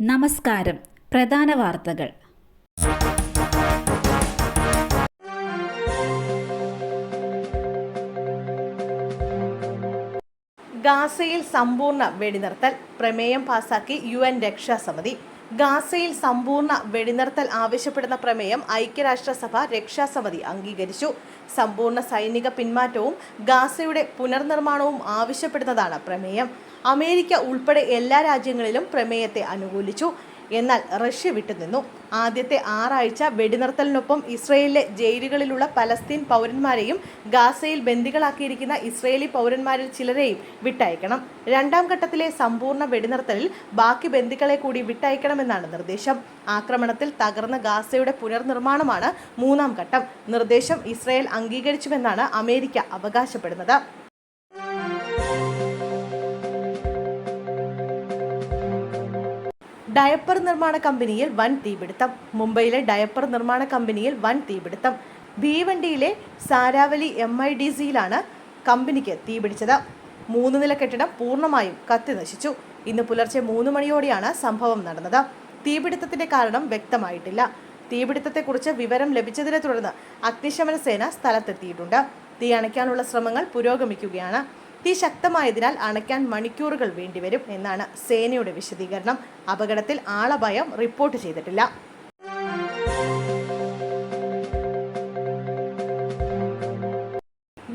നമസ്കാരം. പ്രധാന വാർത്തകൾ. ഗാസയിൽ സമ്പൂർണ്ണ വെടിനിർത്തൽ പ്രമേയം പാസാക്കി UN രക്ഷാസമിതി. ഗാസയിൽ സമ്പൂർണ്ണ വെടിനിർത്തൽ ആവശ്യപ്പെടുന്ന പ്രമേയം ഐക്യരാഷ്ട്രസഭ രക്ഷാസമിതി അംഗീകരിച്ചു. സമ്പൂർണ്ണ സൈനിക പിന്മാറ്റവും ഗാസയുടെ പുനർനിർമ്മാണവും ആവശ്യപ്പെടുന്നതാണ് പ്രമേയം. അമേരിക്ക ഉൾപ്പെടെ എല്ലാ രാജ്യങ്ങളിലും പ്രമേയത്തെ അനുകൂലിച്ചു. എന്നാൽ റഷ്യ വിട്ടുനിന്നു. ആദ്യത്തെ 6 ആഴ്ച വെടിനിർത്തലിനൊപ്പം ഇസ്രയേലിലെ ജയിലുകളിലുള്ള പലസ്തീൻ പൗരന്മാരെയും ഗാസയിൽ ബന്ദികളാക്കിയിരിക്കുന്ന ഇസ്രയേലി പൗരന്മാരിൽ ചിലരെയും വിട്ടയക്കണം. 2ാം ഘട്ടത്തിലെ സമ്പൂർണ്ണ വെടിനിർത്തലിൽ ബാക്കി ബന്ദികളെ കൂടി വിട്ടയക്കണമെന്നാണ് നിർദ്ദേശം. ആക്രമണത്തിൽ തകർന്ന ഗാസയുടെ പുനർനിർമ്മാണമാണ് 3ാം ഘട്ടം. നിർദ്ദേശം ഇസ്രയേൽ അംഗീകരിച്ചുവെന്നാണ് അമേരിക്ക അവകാശപ്പെടുന്നത്. ഡയപ്പർ നിർമ്മാണ കമ്പനിയിൽ വൻ തീപിടുത്തം. മുംബൈയിലെ ഡയപ്പർ നിർമ്മാണ കമ്പനിയിൽ വൻ തീപിടുത്തം. ഭീവണ്ടിയിലെ സാരാവലി MIDCയിലാണ് കമ്പനിക്ക് തീപിടിച്ചത്. 3 നില കെട്ടിടം പൂർണ്ണമായും കത്തി നശിച്ചു. ഇന്ന് പുലർച്ചെ 3 മണിയോടെയാണ് സംഭവം നടന്നത്. തീപിടുത്തത്തിന്റെ കാരണം വ്യക്തമായിട്ടില്ല. തീപിടുത്തത്തെക്കുറിച്ച് വിവരം ലഭിച്ചതിനെ തുടർന്ന് അഗ്നിശമന സേന സ്ഥലത്തെത്തിയിട്ടുണ്ട്. തീ അണയ്ക്കാനുള്ള ശ്രമങ്ങൾ പുരോഗമിക്കുകയാണ്. തീ ശക്തമായതിനാൽ അണയ്ക്കാൻ മണിക്കൂറുകൾ വേണ്ടിവരും എന്നാണ് സേനയുടെ വിശദീകരണം. അപകടത്തിൽ ആളപായം റിപ്പോർട്ട് ചെയ്തിട്ടില്ല.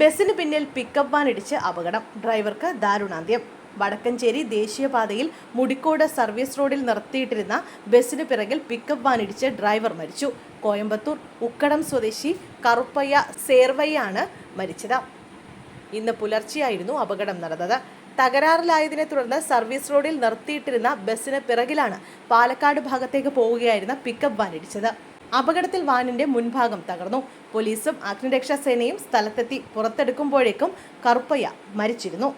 ബസിന് പിന്നിൽ പിക്കപ്പ് വാൻ ഇടിച്ച് അപകടം. ഡ്രൈവർക്ക് ദാരുണാന്ത്യം. വടക്കഞ്ചേരി ദേശീയപാതയിൽ മുടിക്കോട് സർവീസ് റോഡിൽ നിർത്തിയിട്ടിരുന്ന ബസിന് പിറകിൽ പിക്കപ്പ് വാൻ ഇടിച്ച് ഡ്രൈവർ മരിച്ചു. കോയമ്പത്തൂർ ഉക്കടം സ്വദേശി കറുപ്പയ്യ സേർവയ്യാണ് മരിച്ചത്. ഇന്ന് പുലർച്ചെയായിരുന്നു അപകടം നടന്നത്. തകരാറിലായതിനെ തുടർന്ന് സർവീസ് റോഡിൽ നിർത്തിയിട്ടിരുന്ന ബസിന് പിറകിലാണ് പാലക്കാട് ഭാഗത്തേക്ക് പോവുകയായിരുന്ന പിക്കപ്പ് വാൻ ഇടിച്ചത്. അപകടത്തിൽ വാനിന്റെ മുൻഭാഗം തകർന്നു. പോലീസും അഗ്നിരക്ഷാസേനയും സ്ഥലത്തെത്തി പുറത്തെടുക്കുമ്പോഴേക്കും കറുപ്പയ്യ മരിച്ചിരുന്നു.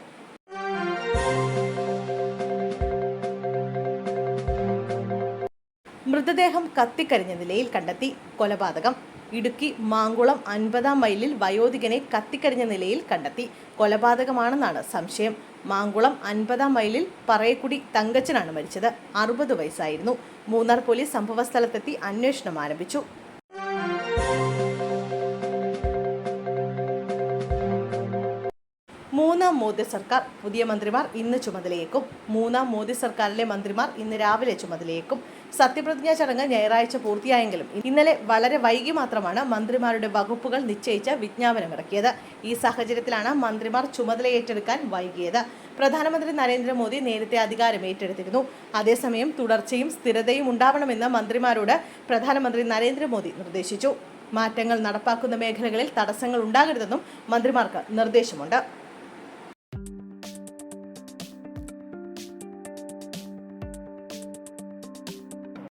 മൃതദേഹം കത്തിക്കരിഞ്ഞ നിലയിൽ കണ്ടെത്തി. കൊലപാതകം. ഇടുക്കി മാങ്കുളം 50ാം മൈലിൽ വയോധികനെ കത്തിക്കരിഞ്ഞ നിലയിൽ കണ്ടെത്തി. കൊലപാതകമാണെന്നാണ് സംശയം. മാങ്കുളം 50ാം മൈലിൽ പറയക്കുടി തങ്കച്ചനാണ് മരിച്ചത്. 60 വയസ്സായിരുന്നു. മൂന്നാർ പോലീസ് സംഭവസ്ഥലത്തെത്തി അന്വേഷണം ആരംഭിച്ചു. മൂന്നാം മോദി സർക്കാർ. പുതിയ മന്ത്രിമാർ ഇന്ന് ചുമതലയേക്കും. 3ാം മോദി സർക്കാരിലെ മന്ത്രിമാർ ഇന്ന് രാവിലെ ചുമതലയേക്കും. സത്യപ്രതിജ്ഞാ ചടങ്ങ് ഞായറാഴ്ച പൂർത്തിയായെങ്കിലും ഇന്നലെ വളരെ വൈകി മാത്രമാണ് മന്ത്രിമാരുടെ വകുപ്പുകൾ നിശ്ചയിച്ച വിജ്ഞാപനമിറക്കിയത്. ഈ സാഹചര്യത്തിലാണ് മന്ത്രിമാർ ചുമതലയേറ്റെടുക്കാൻ വൈകിയത്. പ്രധാനമന്ത്രി നരേന്ദ്രമോദി നേരത്തെ അധികാരം ഏറ്റെടുത്തിരുന്നു. അതേസമയം തുടർച്ചയും സ്ഥിരതയും ഉണ്ടാവണമെന്ന് മന്ത്രിമാരോട് പ്രധാനമന്ത്രി നരേന്ദ്രമോദി നിർദ്ദേശിച്ചു. മാറ്റങ്ങൾ നടപ്പാക്കുന്ന മേഖലകളിൽ തടസ്സങ്ങൾ ഉണ്ടാകരുതെന്നും മന്ത്രിമാർക്ക് നിർദ്ദേശമുണ്ട്.